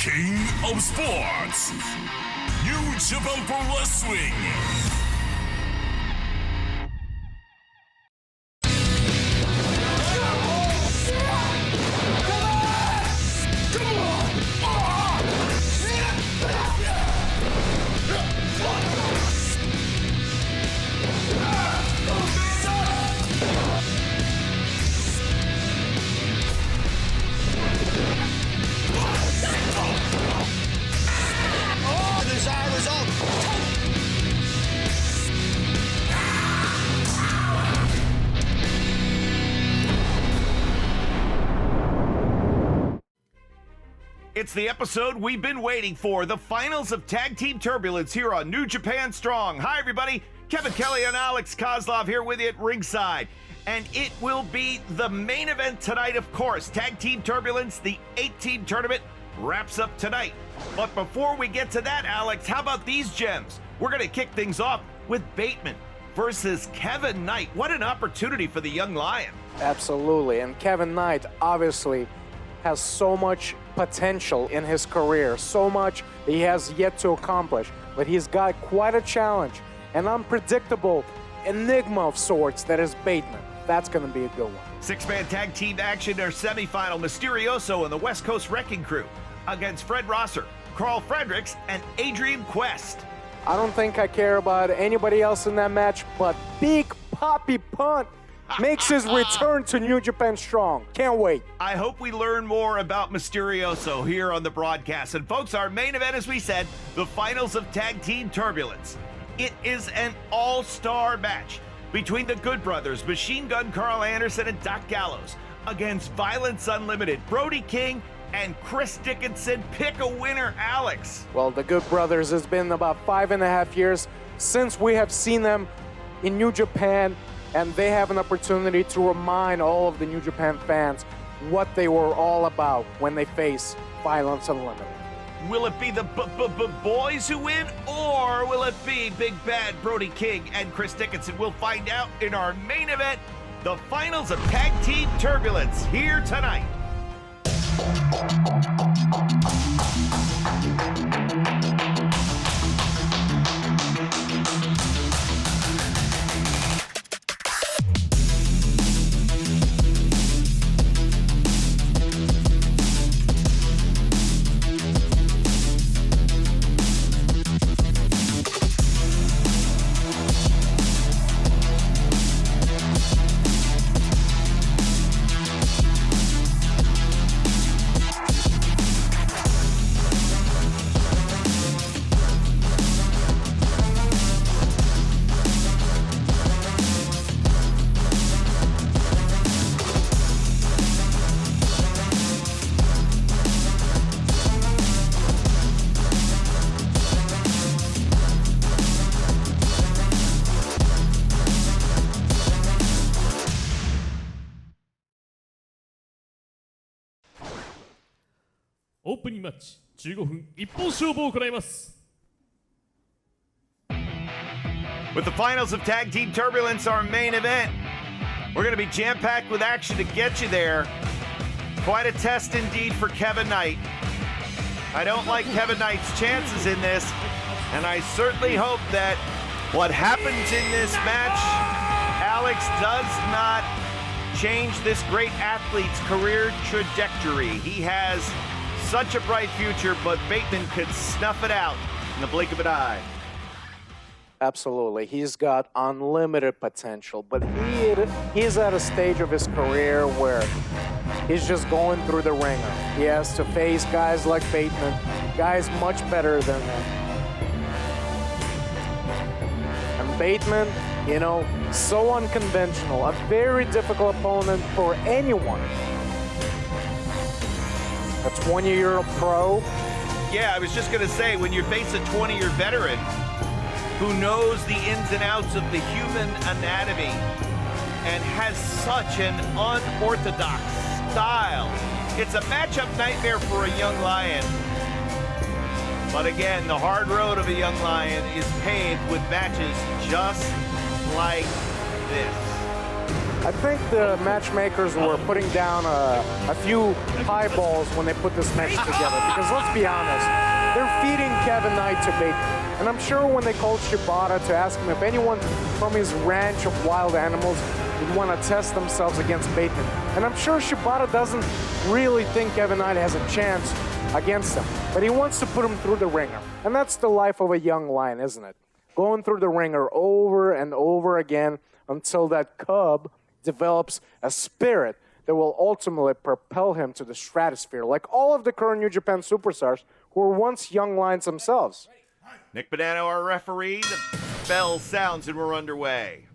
King of Sports, New Japan Pro Wrestling. It's the episode we've been waiting for, the finals of Tag Team Turbulence here on New Japan Strong. Hi, everybody. Kevin Kelly and Alex Kozlov here with you at ringside. And it will be the main event tonight, of course. Tag Team Turbulence, the 8-team tournament, wraps up tonight. But before we get to that, Alex, how about these gems? We're going to kick things off with Bateman versus Kevin Knight. What an opportunity for the young lion. Absolutely. And Kevin Knight, obviously, has so much potential in his career, so much he has yet to accomplish, but he's got quite a challenge, an unpredictable enigma of sorts that is Bateman. That's going to be a good one. Six-man tag team action in our semifinal. Mysterioso and the West Coast Wrecking Crew against Fred Rosser, Carl Fredericks, and Adrian Quest. I don't think I care about anybody else in that match, but Big Papi Punt makes his return to New Japan Strong. Can't wait. I hope we learn more about Mysterioso here on the broadcast. And folks, our main event, as we said, the finals of Tag Team Turbulence. It is an all-star match between the Good Brothers, Machine Gun Carl Anderson and Doc Gallows, against Violence Unlimited, Brody King and Chris Dickinson. Pick a winner, Alex. Well, the Good Brothers, has been about 5.5 years since we have seen them in New Japan, and they have an opportunity to remind all of the New Japan fans what they were all about when they face Violence Unlimited. Will it be the boys who win, or will it be Big Bad Brody King and Chris Dickinson? We'll find out in our main event, the finals of Tag Team Turbulence, here tonight.オープニングマッチ15分一本勝負を行います。 With the finals of Tag Team Turbulence, our main event, we're going to be jam-packed with action to get you there. Quite a test indeed for Kevin Knight. I don't like Kevin Knight's chances in this, and I certainly hope that what happens in this match, Alex, does not change this great athlete's career trajectory. He has such a bright future, but Bateman could snuff it out in the blink of an eye. Absolutely. He's got unlimited potential, but he's at a stage of his career where he's just going through the ringer. He has to face guys like Bateman, guys much better than him. And Bateman, you know, so unconventional, a very difficult opponent for anyone. A 20-year pro. Yeah, I was just going to say, when you face a 20-year veteran who knows the ins and outs of the human anatomy and has such an unorthodox style, it's a matchup nightmare for a young lion. But again, the hard road of a young lion is paved with matches just like this. I think the matchmakers were putting down a few high balls when they put this match together. Because let's be honest, they're feeding Kevin Knight to Bateman. And I'm sure when they called Shibata to ask him if anyone from his ranch of wild animals would want to test themselves against Bateman. And I'm sure Shibata doesn't really think Kevin Knight has a chance against him. But he wants to put him through the ringer. And that's the life of a young lion, isn't it? Going through the ringer over and over again until that cub develops a spirit that will ultimately propel him to the stratosphere, like all of the current New Japan superstars who were once young lions themselves. Nick Bonanno, our referee. The bell sounds and we're underway.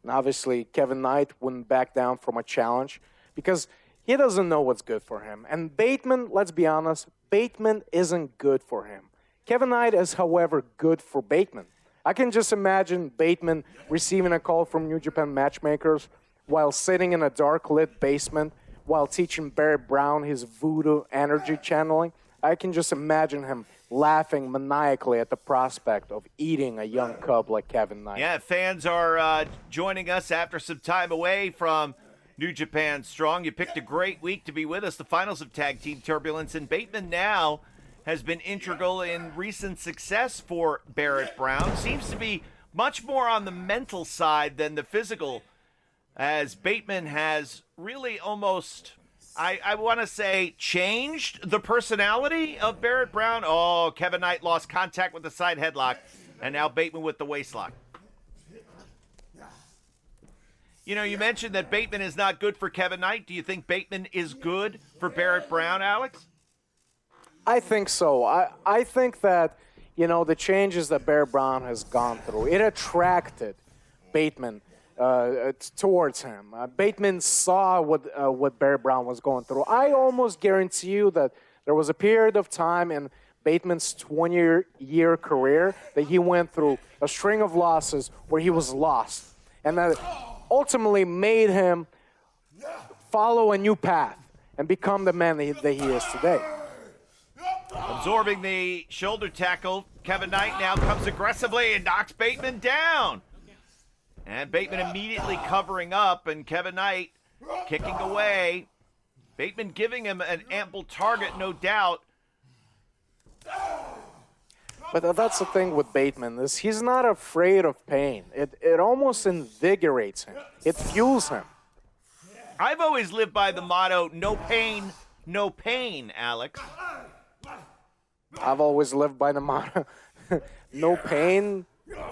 And obviously, Kevin Knight wouldn't back down from a challenge because he doesn't know what's good for him. And Bateman, let's be honest, Bateman isn't good for him. Kevin Knight is, however, good for Bateman. I can just imagine Bateman receiving a call from New Japan matchmakers while sitting in a dark-lit basement while teaching Barry Brown his voodoo energy channeling. I can just imagine him laughing maniacally at the prospect of eating a young cub like Kevin Knight. Yeah, fans are joining us after some time away from New Japan Strong. You picked a great week to be with us, the finals of Tag Team Turbulence, and Bateman now has been integral in recent success for Barrett Brown. Seems to be much more on the mental side than the physical, as Bateman has really almost, I want to say, changed the personality of Barrett Brown. Oh, Kevin Knight lost contact with the side headlock, and now Bateman with the waistlock. You know, you mentioned that Bateman is not good for Kevin Knight. Do you think Bateman is good for Barrett Brown, Alex? I think so. I think that, you know, the changes that Barrett Brown has gone through, it attracted Bateman towards him. Bateman saw what Barrett Brown was going through. I almost guarantee you that there was a period of time in Bateman's 20-year career that he went through a string of losses where he was lost. And that ultimately made him follow a new path and become the man that he is today. Absorbing the shoulder tackle, Kevin Knight now comes aggressively and knocks Bateman down. And Bateman immediately covering up, and Kevin Knight kicking away. Bateman giving him an ample target, no doubt. But that's the thing with Bateman, is he's not afraid of pain. It almost invigorates him. It fuels him. I've always lived by the motto, no pain, Alex. I've always lived by the motto, no pain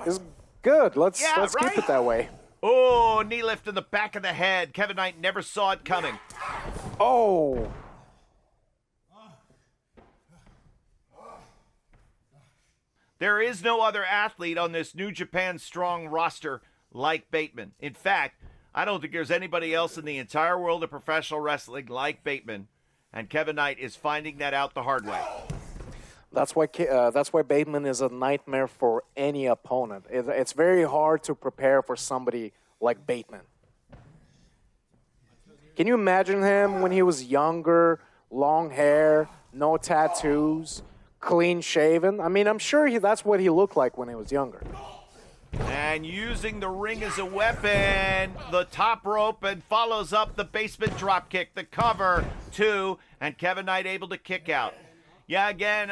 is good. Let's keep it that way. Oh, knee lift in the back of the head. Kevin Knight never saw it coming. Oh. There is no other athlete on this New Japan Strong roster like Bateman. In fact, I don't think there's anybody else in the entire world of professional wrestling like Bateman, and Kevin Knight is finding that out the hard way. That's why Bateman is a nightmare for any opponent. It's very hard to prepare for somebody like Bateman. Can you imagine him when he was younger, long hair, no tattoos, clean shaven? I mean, I'm sure that's what he looked like when he was younger. And using the ring as a weapon, the top rope, and follows up the basement drop kick, the cover, two, and Kevin Knight able to kick out. Yeah, again,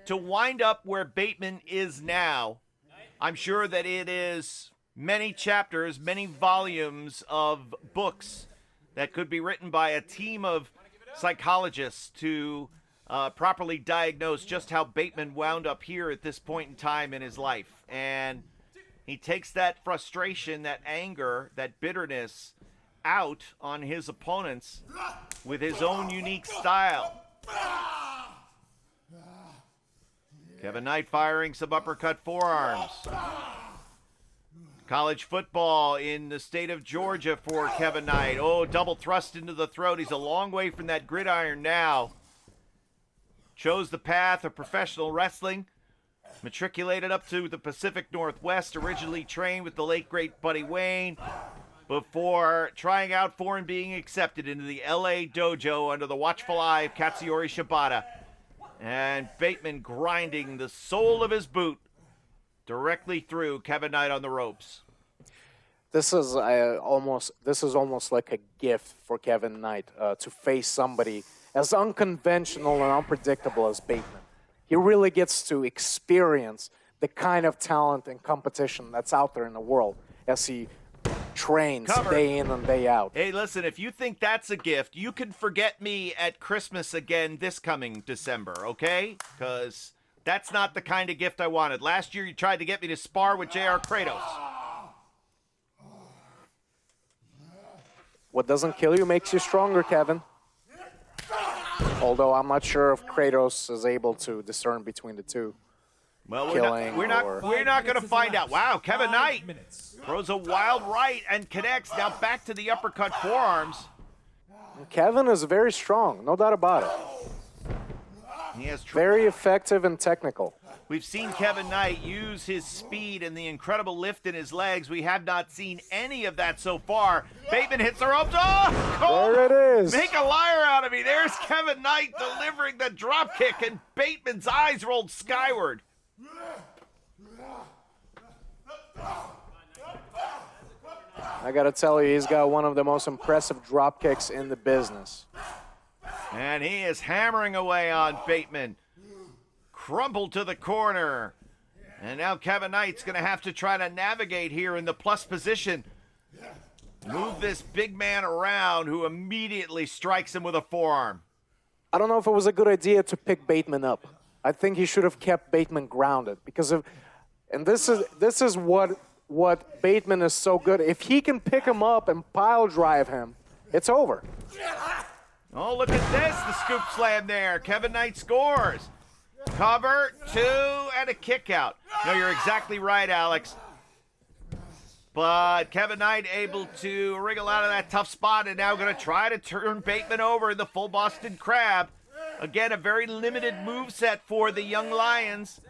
to wind up where Bateman is now, I'm sure that it is many chapters, many volumes of books that could be written by a team of psychologists to properly diagnose just how Bateman wound up here at this point in time in his life. And he takes that frustration, that anger, that bitterness out on his opponents with his own unique style. Kevin Knight firing some uppercut forearms. College football in the state of Georgia for Kevin Knight. Oh, double thrust into the throat. He's a long way from that gridiron now. Chose the path of professional wrestling. Matriculated up to the Pacific Northwest. Originally trained with the late, great Buddy Wayne, before trying out for and being accepted into the LA dojo under the watchful eye of Katsuyori Shibata. And Bateman grinding the sole of his boot directly through Kevin Knight on the ropes. This is almost like a gift for Kevin Knight to face somebody as unconventional and unpredictable as Bateman. He really gets to experience the kind of talent and competition that's out there in the world as he trains day in and day out. Hey, listen, if you think that's a gift, you can forget me at Christmas again this coming December, okay? Because that's not the kind of gift I wanted. Last year, you tried to get me to spar with J.R. Kratos. What doesn't kill you makes you stronger, Kevin. Although I'm not sure if Kratos is able to discern between the two. Well, we're not going to find out. Wow, Kevin Knight throws a wild right and connects. Now back to the uppercut forearms. Kevin is very strong, no doubt about it. He has very effective and technical. We've seen Kevin Knight use his speed and the incredible lift in his legs. We have not seen any of that so far. Bateman hits the ropes. Oh, there it is. Make a liar out of me. There's Kevin Knight delivering the drop kick, and Bateman's eyes rolled skyward. I gotta tell you, he's got one of the most impressive drop kicks in the business. And he is hammering away on Bateman. Crumpled to the corner. And now Kevin Knight's going to have to try to navigate here in the plus position. Move this big man around, who immediately strikes him with a forearm. I don't know if it was a good idea to pick Bateman up. I think he should have kept Bateman grounded because of, and this is what Bateman is so good. If he can pick him up and pile drive him, it's over. Oh, look at this, the scoop slam there. Kevin Knight scores. Cover, 2, and a kick out. No, you're exactly right, Alex. But Kevin Knight able to wriggle out of that tough spot and now going to try to turn Bateman over in the full Boston Crab. Again, a very limited moveset for the young Lions.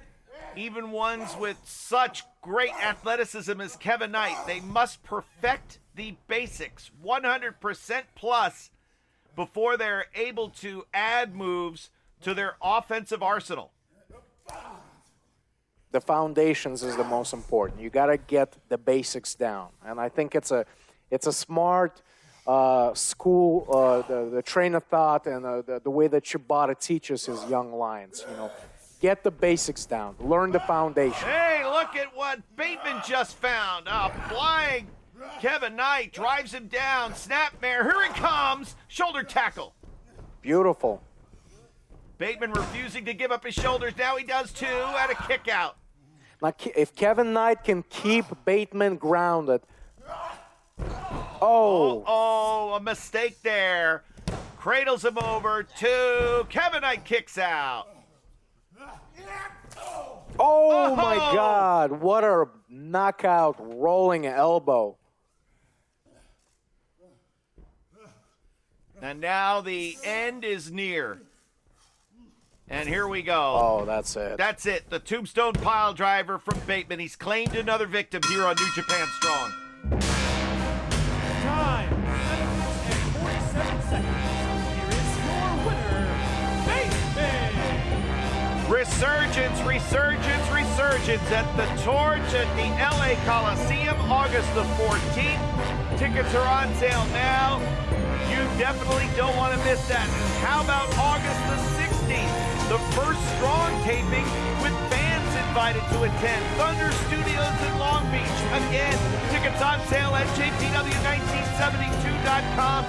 Even ones with such great athleticism as Kevin Knight, they must perfect the basics 100% plus before they're able to add moves to their offensive arsenal. The foundations is the most important. You got to get the basics down, and I think it's a smart school, the train of thought, and the way that Shibata teaches his young Lions. You know, get the basics down, learn the foundation. Hey, look at what Bateman just found. Flying Kevin Knight drives him down. Snapmare, here he comes. Shoulder tackle. Beautiful. Bateman refusing to give up his shoulders. Now he does too, and a kick out. Now, if Kevin Knight can keep Bateman grounded. Oh, a mistake there. Cradles him over. 2. Kevin Knight kicks out. Oh my God, what a knockout rolling elbow. And now the end is near. And here we go. Oh, that's it. That's it. The tombstone pile driver from Bateman. He's claimed another victim here on New Japan Strong. Time, 7 minutes and 47 seconds. Here is your winner, Bateman. Resurgence, resurgence, resurgence at the Torch at the LA Coliseum, August the 14th. Tickets are on sale now. You definitely don't want to miss that. How about August the 16th? The first Strong taping with fans invited to attend. Thunder Studios in Long Beach. Again, tickets on sale at NJPW1972.com.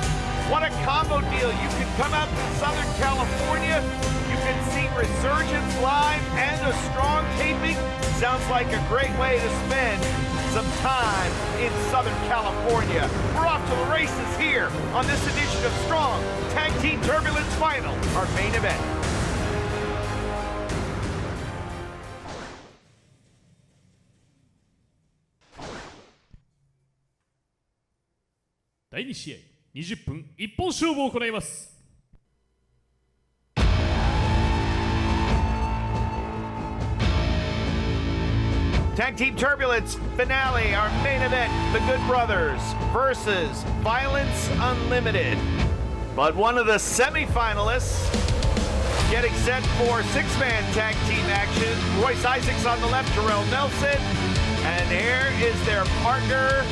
What a combo deal. You can come out to Southern California. You can see Resurgence live and a Strong taping. Sounds like a great way to spend some time in Southern California. We're off to the races here on this edition of Strong Tag Team Turbulence Final, our main event.第2試合20分一本勝負を行います。Tag Team Turbulence finale, our main event, the Good Brothers versus Violence Unlimited. But one of the semi-finalists getting set for 6-man tag team action. Royce Isaacs on the left, Jarrell Nelson. And here is their partner,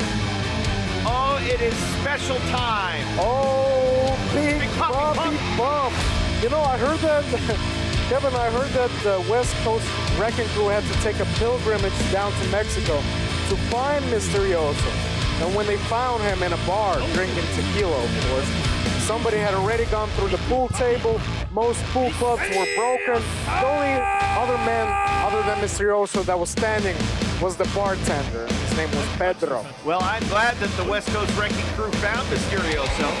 Oh, it is special time. Oh, big Big pump, bumpy bump. You know, I heard that, Kevin, I heard that the West Coast Wrecking Crew had to take a pilgrimage down to Mexico to find Mysterioso. And when they found him in a bar drinking tequila, of course, somebody had already gone through the pool table. Most pool clubs were broken. The only other man other than Mysterioso that was standing was the bartender. His name was Pedro. Well, I'm glad that the West Coast Wrecking Crew found Mysterioso.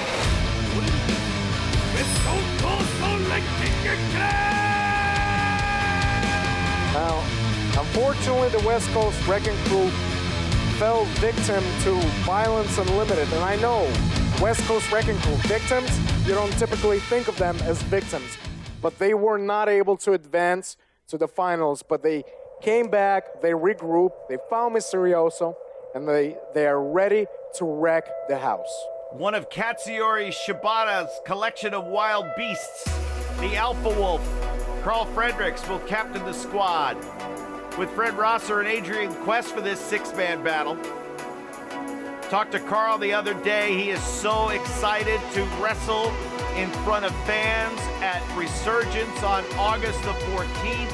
Now, unfortunately, the West Coast Wrecking Crew fell victim to Violence Unlimited. And I know, West Coast Wrecking Crew victims, you don't typically think of them as victims. But they were not able to advance to the finals. But they came back, they regrouped, they found Mysterioso, and they are ready to wreck the house. One of Katsuyori Shibata's collection of wild beasts, the Alpha Wolf, Carl Fredericks, will captain the squad. With Fred Rosser and Adrian Quest for this six-man battle. Talked to Carl the other day. He is so excited to wrestle in front of fans at Resurgence on August the 14th.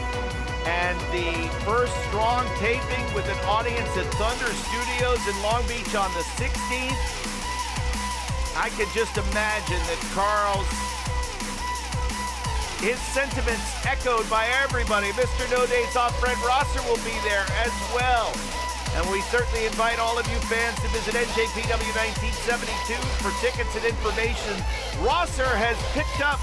And the first strong taping with an audience at Thunder Studios in Long Beach on the 16th. I could just imagine that his sentiments echoed by everybody. Mr. No Days Off Fred Rosser will be there as well. And we certainly invite all of you fans to visit NJPW 1972 for tickets and information. Rosser has picked up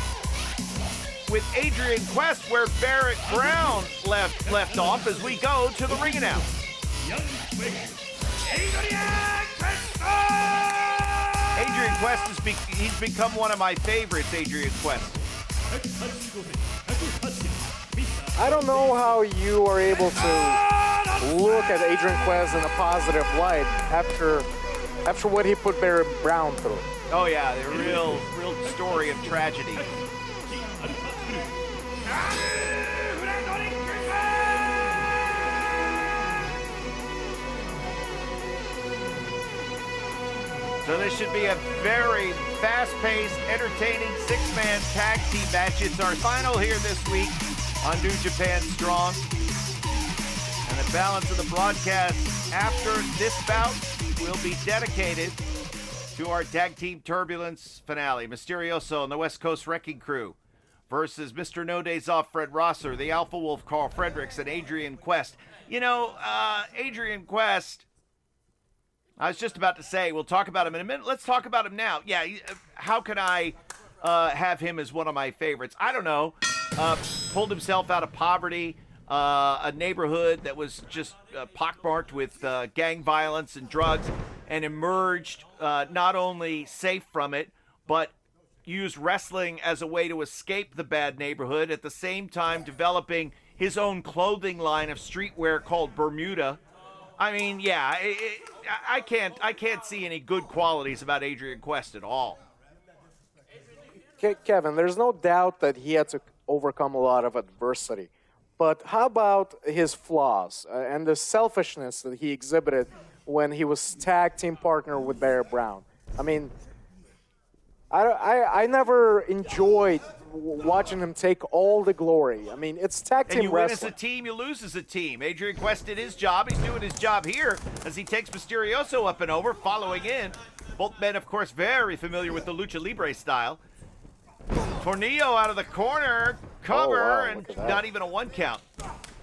with Adrian Quest where Barrett Brown left off as we go to the ring announce. Adrian Quest he's become one of my favorites, Adrian Quest. I don't know how you are able to look at Adrian Quest in a positive light after what he put Barrett Brown through. Oh yeah, the real story of tragedy. So this should be a very fast-paced, entertaining six-man tag team match. It's our final here this week on New Japan Strong. And the balance of the broadcast after this bout will be dedicated to our Tag Team Turbulence finale. Mysterioso and the West Coast Wrecking Crew versus Mr. No Days Off Fred Rosser, the Alpha Wolf Carl Fredericks, and Adrian Quest. You know, Adrian Quest, I was just about to say, we'll talk about him in a minute. Let's talk about him now. Yeah, how can I have him as one of my favorites? I don't know. Pulled himself out of poverty, a neighborhood that was just pockmarked with gang violence and drugs, and emerged not only safe from it, but used wrestling as a way to escape the bad neighborhood, at the same time developing his own clothing line of streetwear called Bermuda. I mean, yeah, I can't see any good qualities about Adrian Quest at all. Kevin, there's no doubt that he had to overcome a lot of adversity. But how about his flaws and the selfishness that he exhibited when he was tag team partner with Barrett Brown? I mean, I never enjoyed watching him take all the glory. I mean, it's tag team wrestling. And you win as a team, you lose as a team. Adrian Quest did his job. He's doing his job here as he takes Mysterioso up and over, following in. Both men, of course, very familiar with the Lucha Libre style. Tornillo out of the corner, cover, and not even a one count.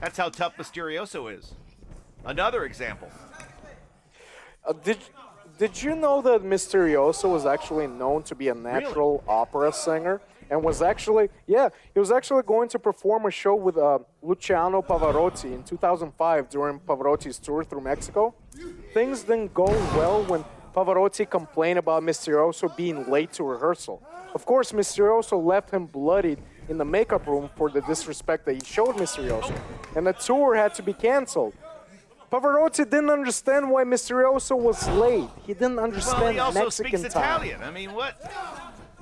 That's how tough Mysterioso is. Another example. Did you know that Mysterioso was actually known to be a natural opera singer? And was actually, he was actually going to perform a show with Luciano Pavarotti in 2005 during Pavarotti's tour through Mexico. Things didn't go well when Pavarotti complained about Mysterioso being late to rehearsal. Of course, Mysterioso left him bloodied in the makeup room for the disrespect that he showed Mysterioso, and the tour had to be canceled. Pavarotti didn't understand why Mysterioso was late. He didn't understand well, he also Mexican speaks time. Italian. I mean, what?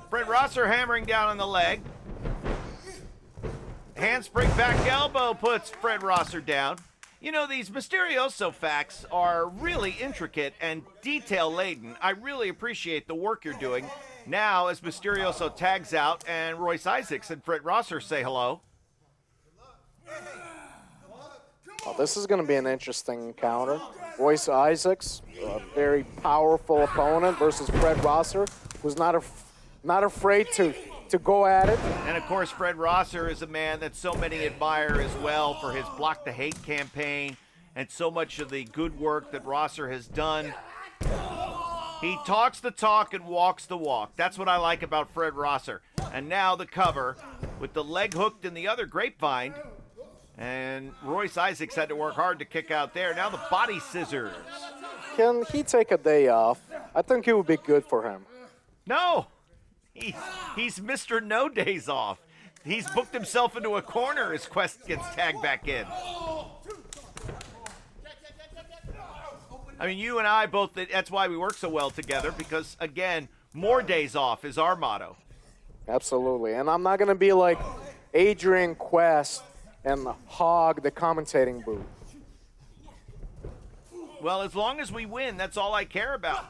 Fred Rosser hammering down on the leg. Handspring back elbow puts Fred Rosser down. You know, these Mysterioso facts are really intricate and detail-laden. I really appreciate the work you're doing. Now, as Mysterioso tags out and Royce Isaacs and Fred Rosser say hello. Well, this is going to be an interesting encounter. Royce Isaacs, a very powerful opponent, versus Fred Rosser, who's not afraid to go at it. And, of course, Fred Rosser is a man that so many admire as well for his Block the Hate campaign and so much of the good work that Rosser has done. He talks the talk and walks the walk. That's what I like about Fred Rosser. And now the cover with the leg hooked in the other grapevine. And Royce Isaacs had to work hard to kick out there. Now the body scissors. Can he take a day off? I think it would be good for him. No. He's Mr. No Days Off. He's booked himself into a corner as Quest gets tagged back in. I mean, you and I both, that's why we work so well together, because, again, more days off is our motto. Absolutely. And I'm not going to be like Adrian Quest and hog the commentating booth. Well, as long as we win, that's all I care about.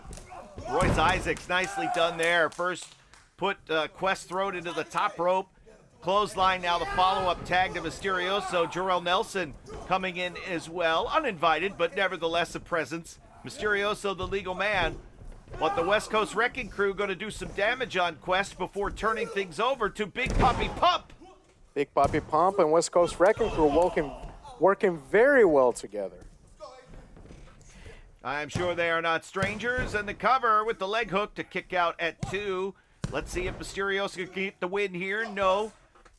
Royce Isaacs, nicely done there. First, put Quest throat into the top rope. Clothesline, now the follow-up tag to Mysterioso. Jarrell Nelson coming in as well. Uninvited, but nevertheless a presence. Mysterioso, the legal man. But the West Coast Wrecking Crew going to do some damage on Quest before turning things over to Big Papi Pump. Big Papi Pump and West Coast Wrecking Crew working very well together. I'm sure they are not strangers. And the cover with the leg hook to kick out at 2. Let's see if Mysterioso can get the win here. No.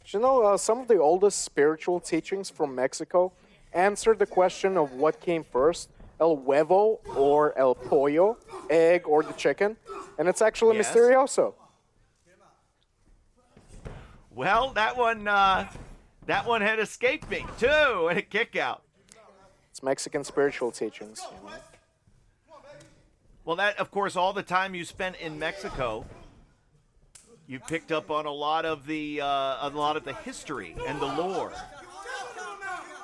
You know, some of the oldest spiritual teachings from Mexico answer the question of what came first, el huevo or el pollo, egg or the chicken, and it's actually Yes. Mysterioso. Well, that one had escaped me too, and a kick out. It's Mexican spiritual teachings. You know? Well, that, of course, all the time you spent in Mexico, you picked up on a lot of the history and the lore.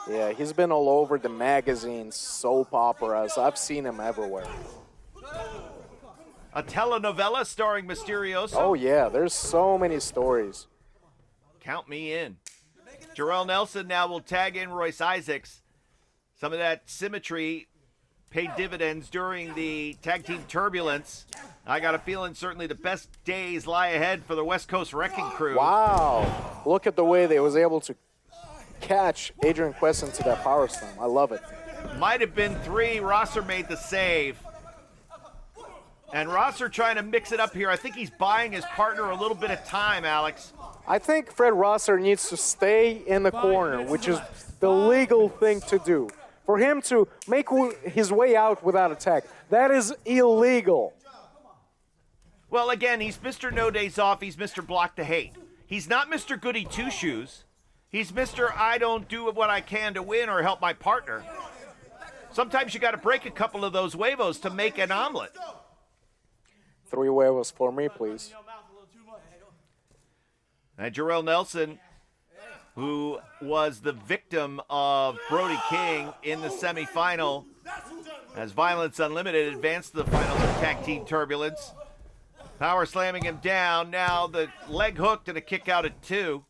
Yeah, he's been all over the magazines, soap operas. I've seen him everywhere. A telenovela starring Mysterioso. Oh yeah, there's so many stories. Count me in. Jarrell Nelson now will tag in Royce Isaacs. Some of that symmetry paid dividends during the tag team turbulence. I got a feeling certainly the best days lie ahead for the West Coast Wrecking Crew. Wow, look at the way they was able to catch Adrian Quest into that power slam. I love it. Might have been 3. Rosser made the save. And Rosser trying to mix it up here. I think he's buying his partner a little bit of time, Alex. I think Fred Rosser needs to stay in the corner, which is the legal thing to do. For him to make his way out without a tag, that is illegal. Well, again, he's Mr. No Days Off. He's Mr. Block the Hate. He's not Mr. Goody Two-Shoes. He's Mr. I don't do what I can to win or help my partner. Sometimes you got to break a couple of those huevos to make an omelet. 3 huevos for me, please. And Jarrell Nelson, who was the victim of Brody King in the semifinal, as Violence Unlimited advanced to the finals of Tag Team Turbulence. Power slamming him down. Now the leg hooked and a kick out at 2.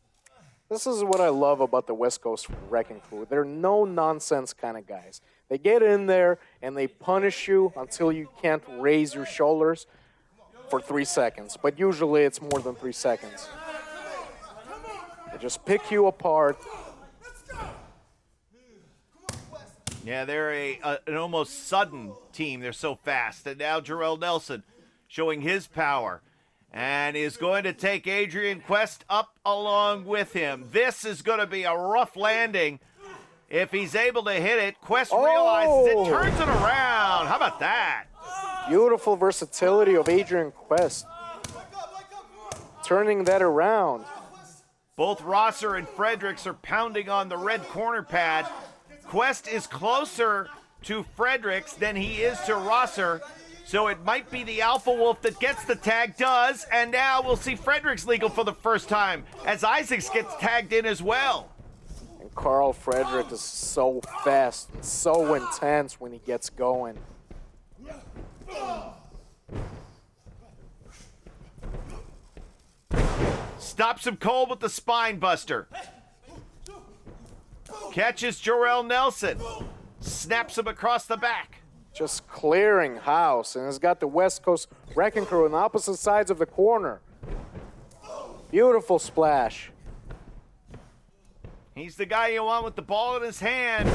This is what I love about the West Coast Wrecking Crew. They're no-nonsense kind of guys. They get in there and they punish you until you can't raise your shoulders for 3 seconds. But usually it's more than 3 seconds. They just pick you apart. Yeah, they're an almost sudden team. They're so fast. And now Jarrell Nelson showing his power and is going to take Adrian Quest up along with him. This is going to be a rough landing. If he's able to hit it, Quest realizes it, turns it around. How about that? Beautiful versatility of Adrian Quest. Turning that around. Both Rosser and Fredericks are pounding on the red corner pad. Quest is closer to Fredericks than he is to Rosser. So it might be the Alpha Wolf that gets the tag, does, and now we'll see Fredericks legal for the first time as Isaacs gets tagged in as well. And But Carl Frederick is so fast and so intense when he gets going. Stops him cold with the spine buster. Catches Jorel Nelson. Snaps him across the back. Just clearing house, and has got the West Coast Wrecking Crew on opposite sides of the corner. Beautiful splash. He's the guy you want with the ball in his hand.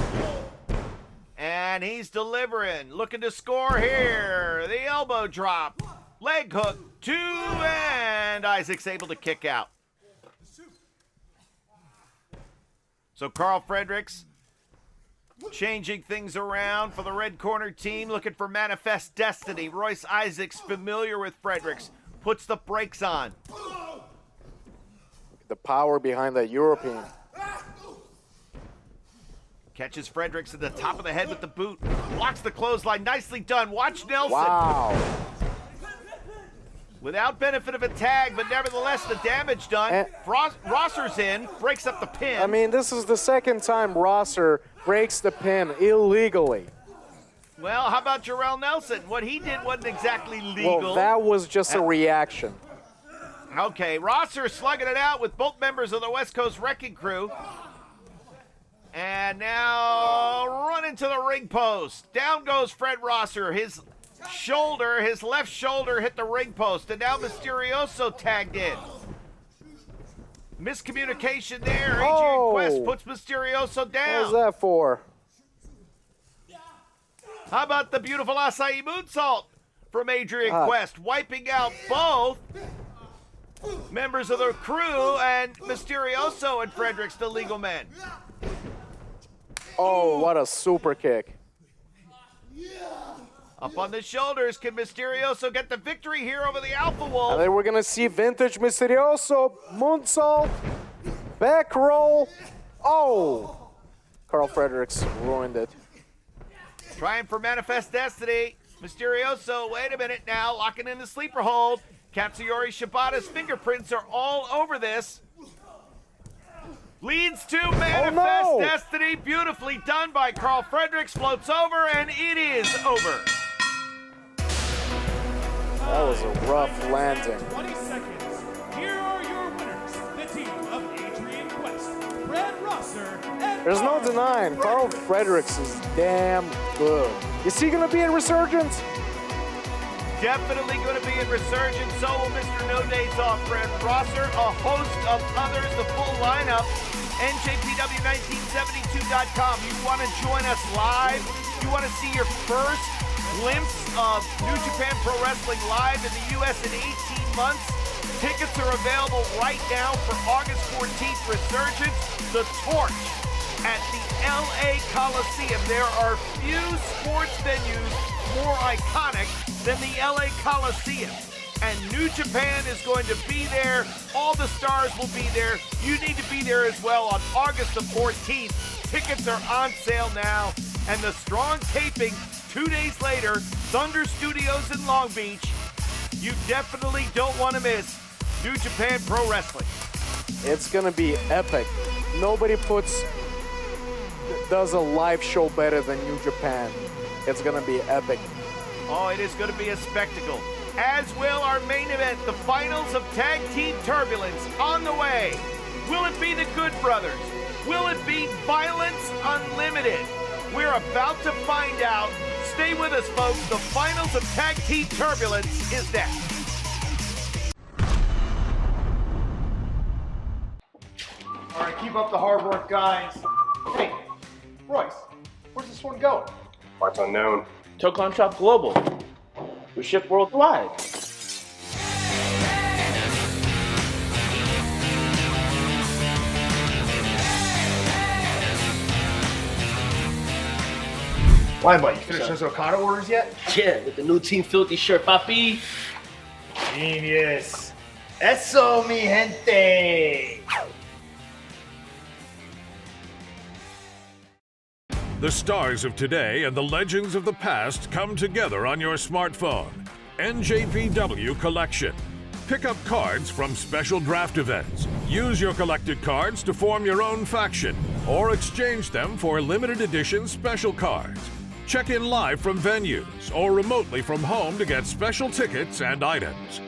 And he's delivering. Looking to score here. The elbow drop. Leg hook. 2, and Isaac's able to kick out. So Carl Fredericks changing things around for the red corner team, looking for Manifest Destiny. Royce Isaacs, familiar with Fredericks, puts the brakes on. The power behind that European. Catches Fredericks at the top of the head with the boot. Blocks the clothesline. Nicely done. Watch Nelson. Wow. Without benefit of a tag, but nevertheless the damage done. Rosser's in, breaks up the pin. I mean, this is the second time Rosser breaks the pin illegally. Well, how about Jorel Nelson? What he did wasn't exactly legal. Well, that was just a reaction. Okay, Rosser slugging it out with both members of the West Coast Wrecking Crew. And now running to the ring post. Down goes Fred Rosser. His left shoulder hit the ring post, and now Mysterioso tagged in. Miscommunication there. Adrian Quest puts Mysterioso down. What was that for? How about the beautiful acai moonsault from Adrian Quest, wiping out both members of the crew and Mysterioso and Fredericks, the legal men. Oh, what a super kick. Up on the shoulders, can Mysterioso get the victory here over the Alpha Wolf? And then we're going to see vintage Mysterioso, moonsault, back roll. Oh, Carl Fredericks ruined it. Trying for Manifest Destiny. Mysterioso, wait a minute now, locking in the sleeper hold. Katsuyori Shibata's fingerprints are all over this. Leads to Manifest Destiny. Beautifully done by Carl Fredericks. Floats over, and it is over. That was a rough landing. 20 seconds. Here are your winners. The team of Adrian Quest, Fred Rosser, and There's no denying, Carl Fredericks is damn good. Is he going to be in Resurgence? Definitely going to be in Resurgence. So will Mr. No Days Off, Fred Rosser, a host of others, the full lineup. NJPW1972.com. You want to join us live? You want to see your first glimpse of New Japan Pro Wrestling live in the U.S. in 18 months? Tickets are available right now for August 14th Resurgence, The Torch at the LA Coliseum. There are few sports venues more iconic than the LA Coliseum. And New Japan is going to be there. All the stars will be there. You need to be there as well on August the 14th. Tickets are on sale now. And the Strong taping 2 days later, Thunder Studios in Long Beach. You definitely don't want to miss New Japan Pro Wrestling. It's going to be epic. Nobody does a live show better than New Japan. It's going to be epic. Oh, it is going to be a spectacle. As will our main event, the finals of Tag Team Turbulence on the way. Will it be the Good Brothers? Will it be Violence Unlimited? We're about to find out. Stay with us, folks. The finals of Tag Team Turbulence is next. All right, keep up the hard work, guys. Hey, Royce, where's this one going? Parts unknown. Tocon Shop Global. We ship worldwide. Why, buddy? You finished those Okada orders yet? Yeah, with the new Team Filthy shirt, papi. Genius. Eso, mi gente. The stars of today and the legends of the past come together on your smartphone. NJPW Collection. Pick up cards from special draft events. Use your collected cards to form your own faction. or exchange them for limited edition special cards. Check in live from venues or remotely from home to get special tickets and items.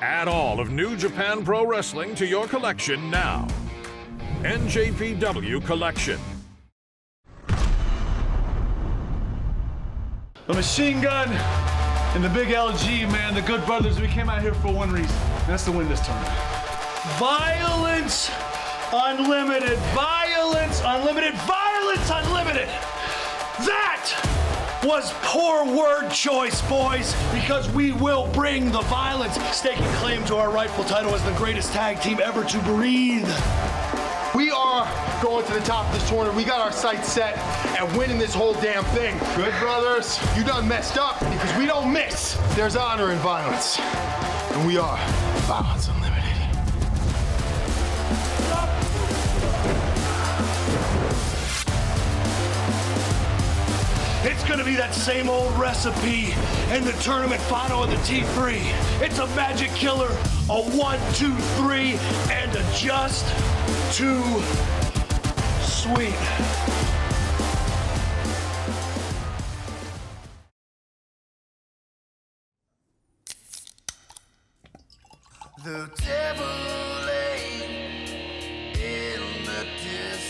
Add all of New Japan Pro Wrestling to your collection now. NJPW Collection. The Machine Gun and the Big LG, man, the Good Brothers, we came out here for one reason, and that's to win this tournament. Violence Unlimited, Violence Unlimited, Violence Unlimited! That was poor word choice, boys, because we will bring the violence, staking claim to our rightful title as the greatest tag team ever to breathe. We are going to the top of this tournament. We got our sights set and winning this whole damn thing. Good brothers, you done messed up because we don't miss. There's honor in violence. And we are Violence Unlimited. It's gonna be that same old recipe in the tournament final of the T3. It's a magic killer, a 1, 2, 3, and a just too sweet. The devil lay in the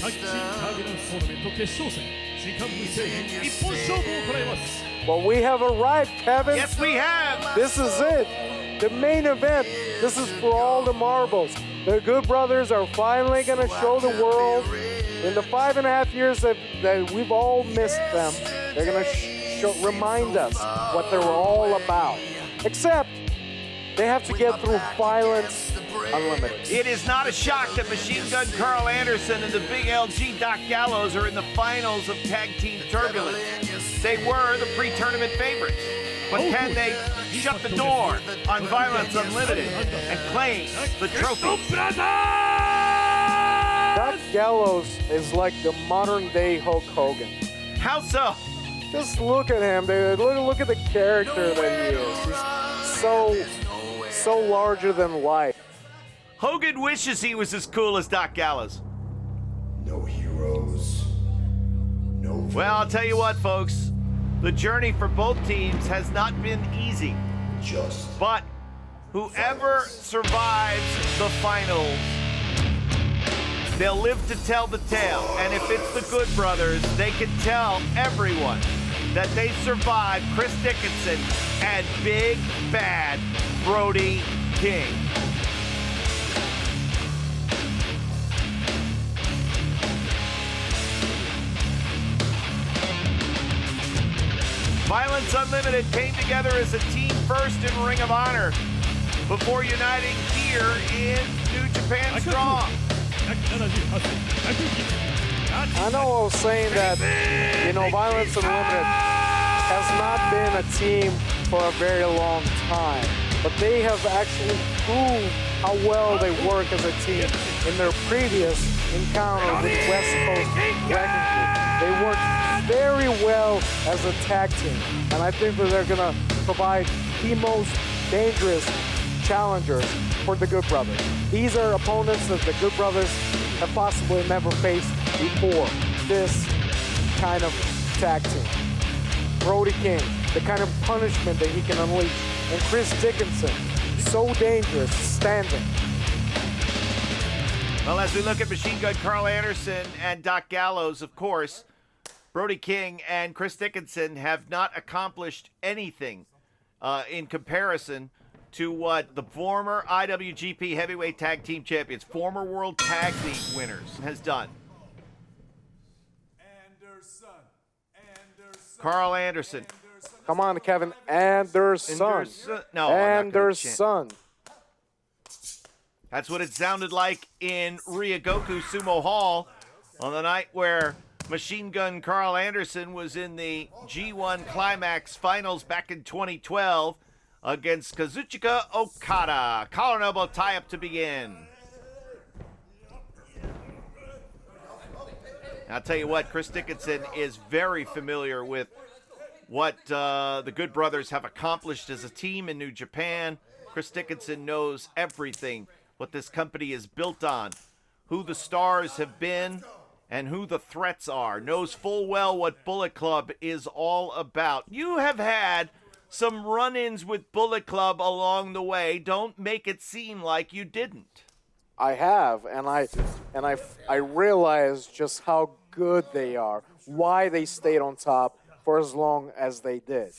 タッグチームターゲランストーナメント決勝戦時間無制限一本勝負を行います。 Well, we have arrived, Kevin. Yes, we have. This is it. The main event. This is for all the marbles. The Good Brothers are finally going to show the world. In the 5.5 years that we've all missed them, they're going to remind us what they were all about. Except they have to get through Violence Unlimited. It is not a shock that Machine Gun Carl Anderson and the Big LG Doc Gallows are in the finals of Tag Team Turbulence. They were the pre-tournament favorites. But can they shut the door on Violence Unlimited and claim the trophy? Doc Gallows is like the modern-day Hulk Hogan. How so? Just look at him, dude. Look at the character that he is. He's so larger than life. Hogan wishes he was as cool as Doc Gallows. No heroes. No. Well, I'll tell you what, folks. The journey for both teams has not been easy. Just. But whoever survives the finals, they'll live to tell the tale. And if it's the Good Brothers, they can tell everyone that they survived Chris Dickinson and Big Bad Brody King. Violence Unlimited came together as a team first in Ring of Honor before uniting here in New Japan Strong. I know I was saying that, Violence Unlimited has not been a team for a very long time, but they have actually proved how well they work as a team in their previous encounters with West Coast Wrecking. They worked very well as a tag team, and I think that they're gonna provide the most dangerous challengers for the Good Brothers. These are opponents that the Good Brothers have possibly never faced before this kind of tag team. Brody King, the kind of punishment that he can unleash, and Chris Dickinson, so dangerous, standing. Well, as we look at Machine Gun Carl Anderson and Doc Gallows, of course, Brody King and Chris Dickinson have not accomplished anything in comparison to what the former IWGP Heavyweight Tag Team Champions, former World Tag League winners, has done. Carl Anderson. Come on, Kevin. Anderson. No, Anderson. That's what it sounded like in Ryogoku Sumo Hall on the night where Machine Gun Carl Anderson was in the G1 Climax Finals back in 2012 against Kazuchika Okada. Collar and elbow tie-up to begin. I'll tell you what, Chris Dickinson is very familiar with what the Good Brothers have accomplished as a team in New Japan. Chris Dickinson knows everything, what this company is built on, who the stars have been, and who the threats are, knows full well what Bullet Club is all about. You have had some run-ins with Bullet Club along the way. Don't make it seem like you didn't. I have, and I realized just how good they are, why they stayed on top for as long as they did.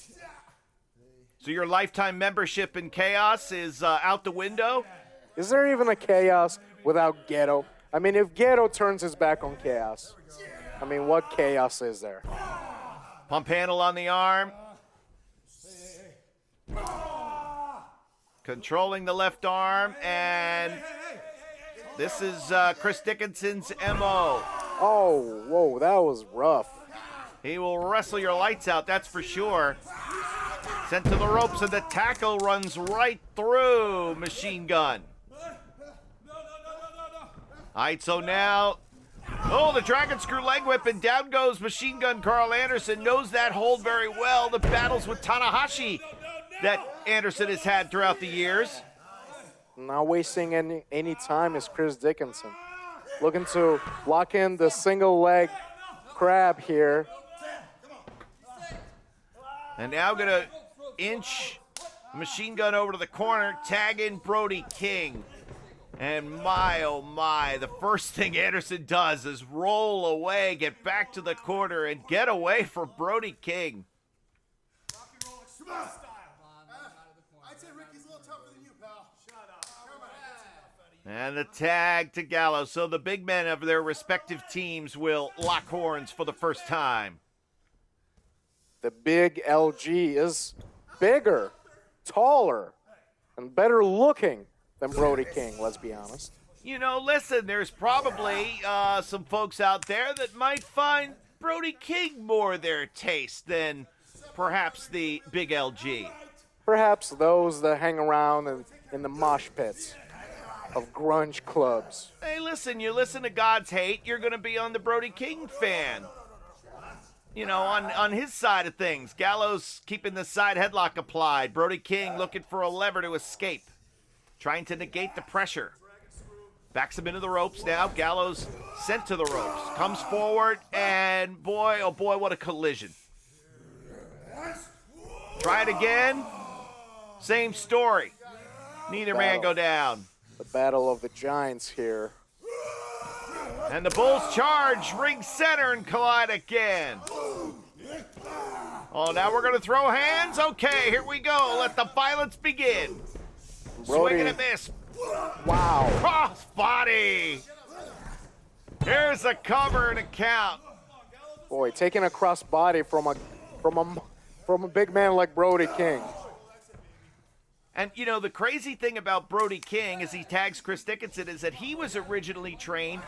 So your lifetime membership in Chaos is out the window? Is there even a Chaos without Ghetto? I mean, if Ghetto turns his back on Chaos, I mean, what Chaos is there? Pump handle on the arm. Controlling the left arm, and this is Chris Dickinson's MO. Oh, whoa, that was rough. He will wrestle your lights out, that's for sure. Sent to the ropes, and the tackle runs right through Machine Gun. All right, so now, the Dragon Screw leg whip, and down goes Machine Gun Carl Anderson. Knows that hold very well. The battles with Tanahashi that Anderson has had throughout the years. Not wasting any time is Chris Dickinson. Looking to lock in the single leg crab here. And now gonna inch Machine Gun over to the corner, tag in Brody King. And my, oh my, the first thing Anderson does is roll away, get back to the corner, and get away from Brody King. I'd say Ricky's a little tougher than you, pal. Shut up. And the tag to Gallows. So the big men of their respective teams will lock horns for the first time. The big LG is bigger, taller, and better looking than Brody King, let's be honest. You know, listen, there's probably some folks out there that might find Brody King more their taste than perhaps the big LG. Perhaps those that hang around in the mosh pits of grunge clubs. Hey, listen, you listen to God's Hate, you're going to be on the Brody King fan. You know, on his side of things. Gallows keeping the side headlock applied. Brody King looking for a lever to escape. Trying to negate the pressure. Backs him into the ropes now. Gallows sent to the ropes. Comes forward, and boy, oh boy, what a collision. Try it again. Same story. Neither man go down. The battle of the giants here. And the Bulls charge, ring center, and collide again. Oh, now we're going to throw hands? Okay, here we go. Let the violence begin. Brody. Swing and a miss. Wow. Cross body. Here's a cover and a count. Boy, taking a cross body from a big man like Brody King. And, you know, the crazy thing about Brody King, as he tags Chris Dickinson, is that he was originally trained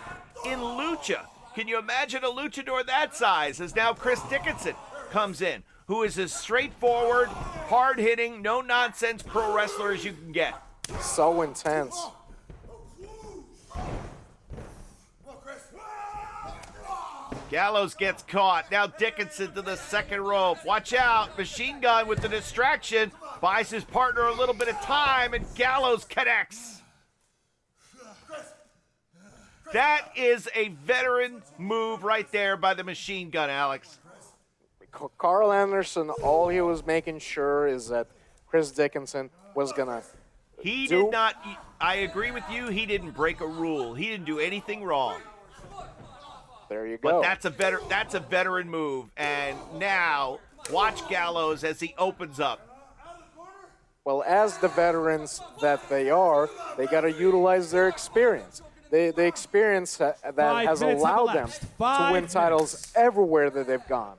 in lucha. Can you imagine a luchador that size as now Chris Dickinson comes in, who is as straightforward, hard-hitting, no-nonsense pro wrestler as you can get. So intense. Gallows gets caught. Now Dickinson to the second rope. Watch out. Machine Gun with the distraction. Buys his partner a little bit of time, and Gallows connects. That is a veteran move right there by the Machine Gun, Alex. Carl Anderson, all he was making sure is that Chris Dickinson was going to did not, I agree with you, he didn't break a rule. He didn't do anything wrong. There you go. But that's a veteran move. And now, watch Gallows as he opens up. Well, as the veterans that they are, they got to utilize their experience. The experience that has allowed them to win titles everywhere that they've gone.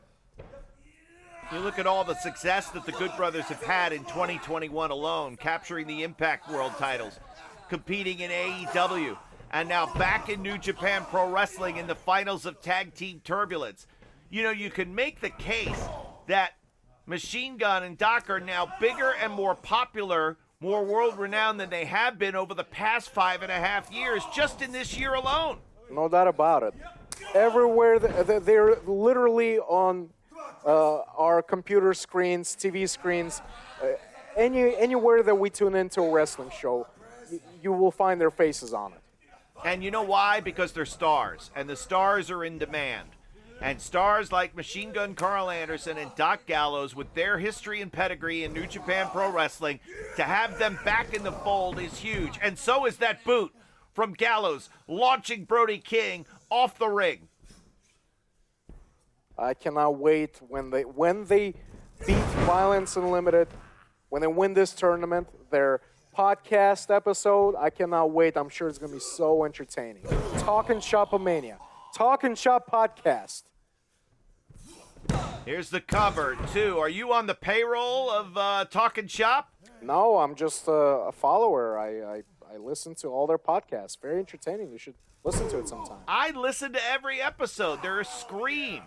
You look at all the success that the Good Brothers have had in 2021 alone, capturing the Impact World titles, competing in AEW, and now back in New Japan Pro Wrestling in the finals of Tag Team Turbulence. You know, you can make the case that Machine Gun and Doc are now bigger and more popular, more world-renowned than they have been over the past 5.5 years, just in this year alone. No doubt about it. Everywhere, they're literally on our computer screens, TV screens, anywhere that we tune into a wrestling show, you will find their faces on it. And you know why? Because they're stars, and the stars are in demand. And stars like Machine Gun Carl Anderson and Doc Gallows, with their history and pedigree in New Japan Pro Wrestling, to have them back in the fold is huge. And so is that boot from Gallows, launching Brody King off the ring. I cannot wait when they beat Violence Unlimited, when they win this tournament, their podcast episode. I cannot wait. I'm sure it's going to be so entertaining. Talking Shop-A-Mania. Talking Shop podcast. Here's the cover, too. Are you on the payroll of Talking Shop? No, I'm just a follower. I listen to all their podcasts. Very entertaining. You should listen to it sometime. I listen to every episode. They're a scream.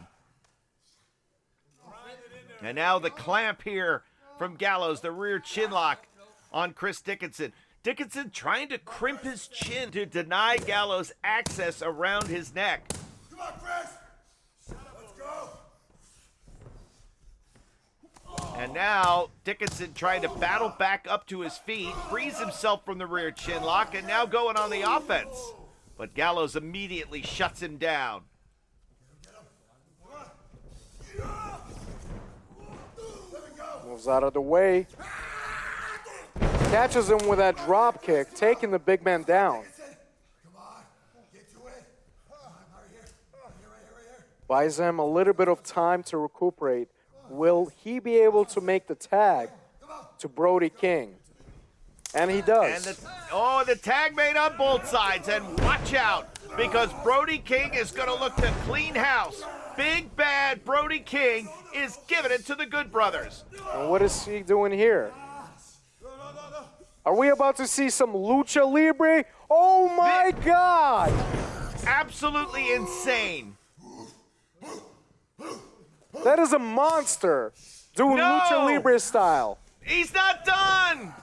And now the clamp here from Gallows, the rear chin lock on Chris Dickinson. Dickinson trying to crimp his chin to deny Gallows access around his neck. Come on, Chris! Let's go! And now Dickinson trying to battle back up to his feet, frees himself from the rear chin lock, and now going on the offense. But Gallows immediately shuts him down. Moves out of the way. Catches him with that drop kick, taking the big man down. Buys him a little bit of time to recuperate. Will he be able to make the tag to Brody King? And he does. And the tag made on both sides. And watch out, because Brody King is going to look to clean house. Big bad Brody King is giving it to the Good Brothers. And what is he doing here? Are we about to see some lucha libre? Oh my God! Absolutely insane. That is a monster doing lucha libre style. He's not done.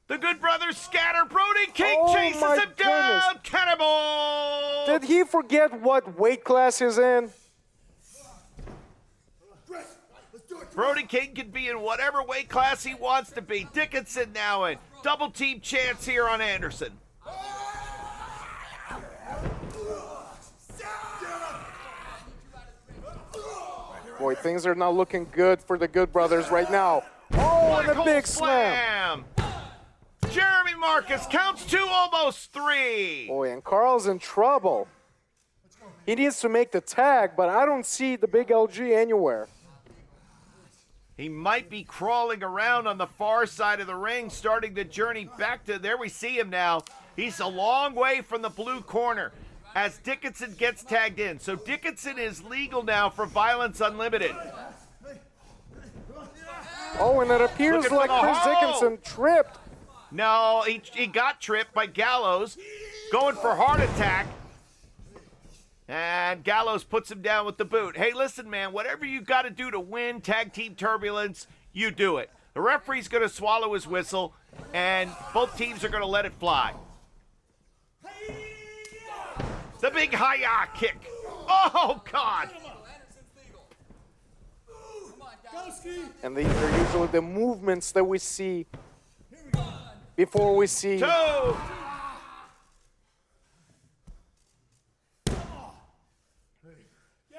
The Good Brothers scatter. Brody King chases him down. Cannibal. Did he forget what weight class he's in? Brody King can be in whatever weight class he wants to be. Dickinson now in. Double team chance here on Anderson. Boy, things are not looking good for the Good Brothers right now. Oh, and a big slam. Jeremy Marcus counts 2, almost 3. Boy, and Carl's in trouble. He needs to make the tag, but I don't see the big LG anywhere. He might be crawling around on the far side of the ring, starting the journey back to, there we see him now. He's a long way from the blue corner as Dickinson gets tagged in. So Dickinson is legal now for Violence Unlimited. Oh, and it appears like Chris Dickinson tripped. No, he got tripped by Gallows, going for heart attack. And Gallows puts him down with the boot. Hey, listen, man, whatever you got to do to win Tag Team Turbulence, you do it. The referee's going to swallow his whistle, and both teams are going to let it fly. The big hi-ya kick. Oh, God. And these are usually the movements that we see before we see... 2.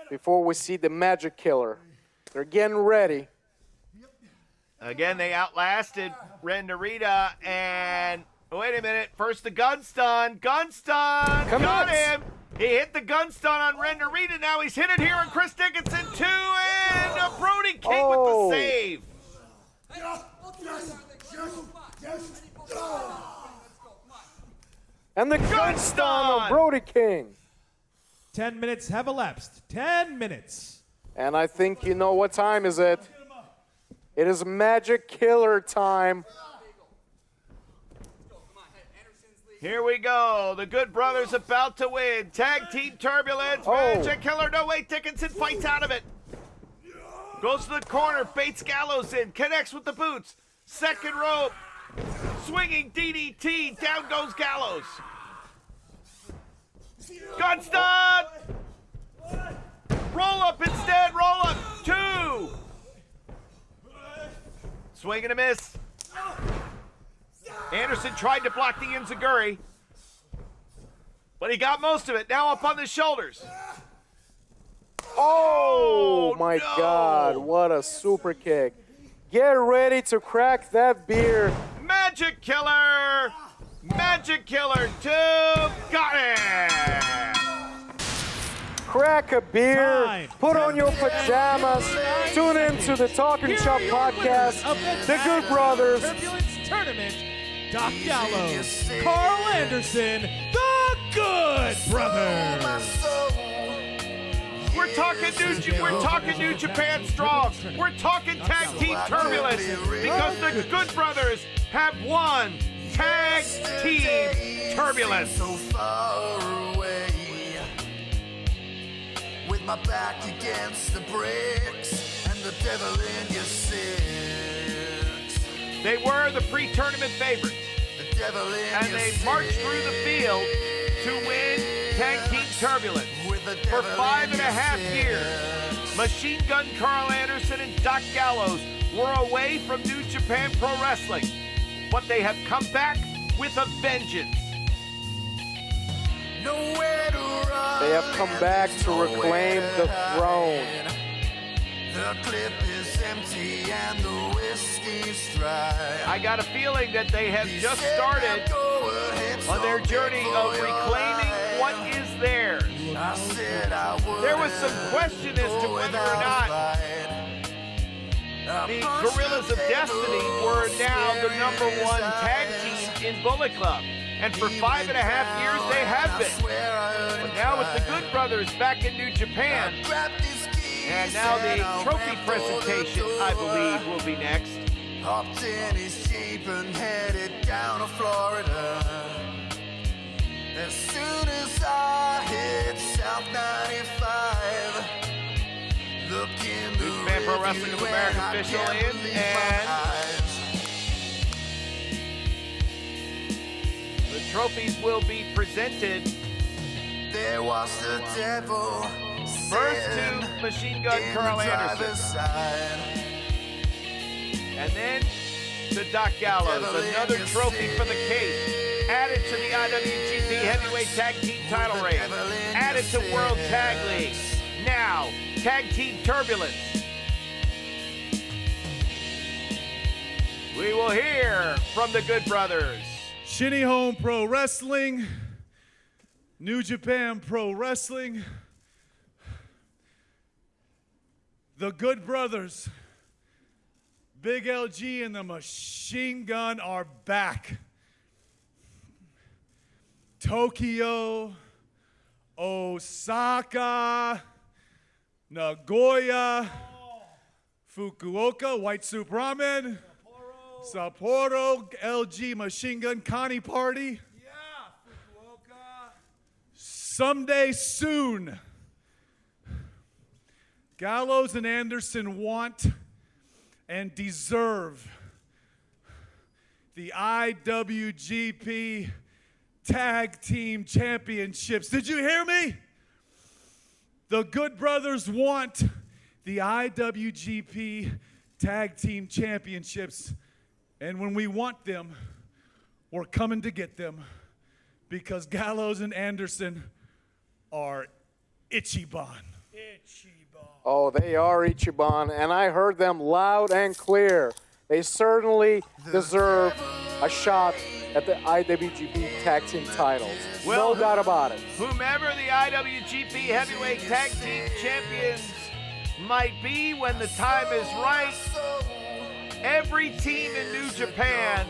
Before we see the Magic Killer. They're getting ready. Again, they outlasted Ren Narita, and wait a minute. First the gun stun. Gun stun. Got him. He hit the gun stun on Ren Narita. Now he's hit it here on Chris Dickinson, too, and Brody King with the save. And the gun stun of Brody King. 10 minutes have elapsed. 10 minutes. And I think you know what time is it. It is Magic Killer time. Here we go. The Good Brothers about to win. Tag Team Turbulence. Magic Killer. No, wait. Dickinson fights out of it. Goes to the corner. Bates Gallows in. Connects with the boots. Second rope. Swinging DDT. Down goes Gallows. Gun stun! Roll up instead, roll up. 2. Swing and a miss. Anderson tried to block the Enziguri. But he got most of it. Now up on the shoulders. Oh my no. God, what a super kick. Get ready to crack that beer. Magic Killer! Magic Killer 2! Got it! Crack a beer, Time. put on your pajamas, tune into the Talking Shop podcast, The Good Brothers. Turbulence Tournament, Doc Gallows, Carl Anderson, The Good Brothers. We're talking New Japan Strong. We're talking Tag Team Turbulence because the Good Brothers have won Tag Team Turbulence. So far away, with my back against the bricks and the devil in your six. They were the pre-tournament favorites, The devil in and your they marched through the field to win Tag Team Turbulence. For 5.5 years, Machine Gun Carl Anderson and Doc Gallows were away from New Japan Pro Wrestling, but they have come back with a vengeance. Nowhere to run. They have come back to reclaim the throne. The clip is empty and the whiskey's dry. I got a feeling that they have just started on their journey of reclaiming what is theirs. I said I would. There was some question as to whether or not the Gorillas of Destiny were now the #1 tag team in Bullet Club. And for 5.5 years, they have been. But now with the Good Brothers back in New Japan, and now the trophy presentation, I believe, will be next. Hopped in his Jeep and headed down to Florida. As soon as I hit South 95, look in the New Japan Pro Wrestling of America official in, and the trophies will be presented there was the devil. first to Machine Gun Carl Anderson, and then to Doc Gallows, another trophy for the case. Added to the IWGP Heavyweight Tag Team title reign. Added to World Tag League. Now, Tag Team Turbulence. We will hear from the Good Brothers. Shinny Home Pro Wrestling, New Japan Pro Wrestling, the Good Brothers, Big LG and the Machine Gun are back. Tokyo, Osaka, Nagoya, Fukuoka, White Soup Ramen, Sapporo, LG Machine Gun Connie Party. Yeah, Fukuoka. Someday soon, Gallows and Anderson want and deserve the IWGP Tag Team Championships. Did you hear me? The Good Brothers want the IWGP Tag Team Championships. And when we want them, we're coming to get them because Gallows and Anderson are Ichiban. Oh, they are Ichiban, and I heard them loud and clear. They certainly deserve a shot at the IWGP Tag Team titles. Well, no doubt about it. Whomever the IWGP Heavyweight Tag Team Champions might be when the time is right, every team in New Japan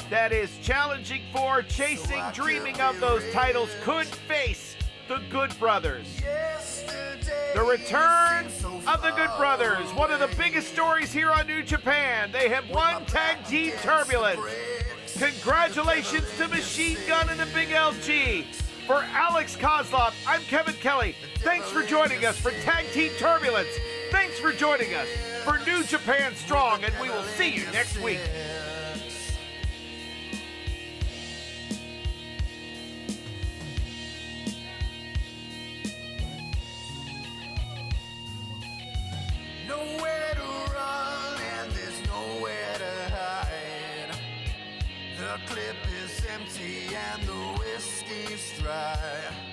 that is challenging for, chasing, dreaming of those titles could face the Good Brothers. The return of the Good Brothers, one of the biggest stories here on New Japan. They have won Tag Team Turbulence. Congratulations to Machine Gun and the Big LG. For Alex Kozlov, I'm Kevin Kelly. Thanks for joining us for Tag Team Turbulence. Thanks for joining us for New Japan Strong, and we will see you next week. Nowhere to run and there's nowhere to hide. The clip is empty and the whiskey's stride.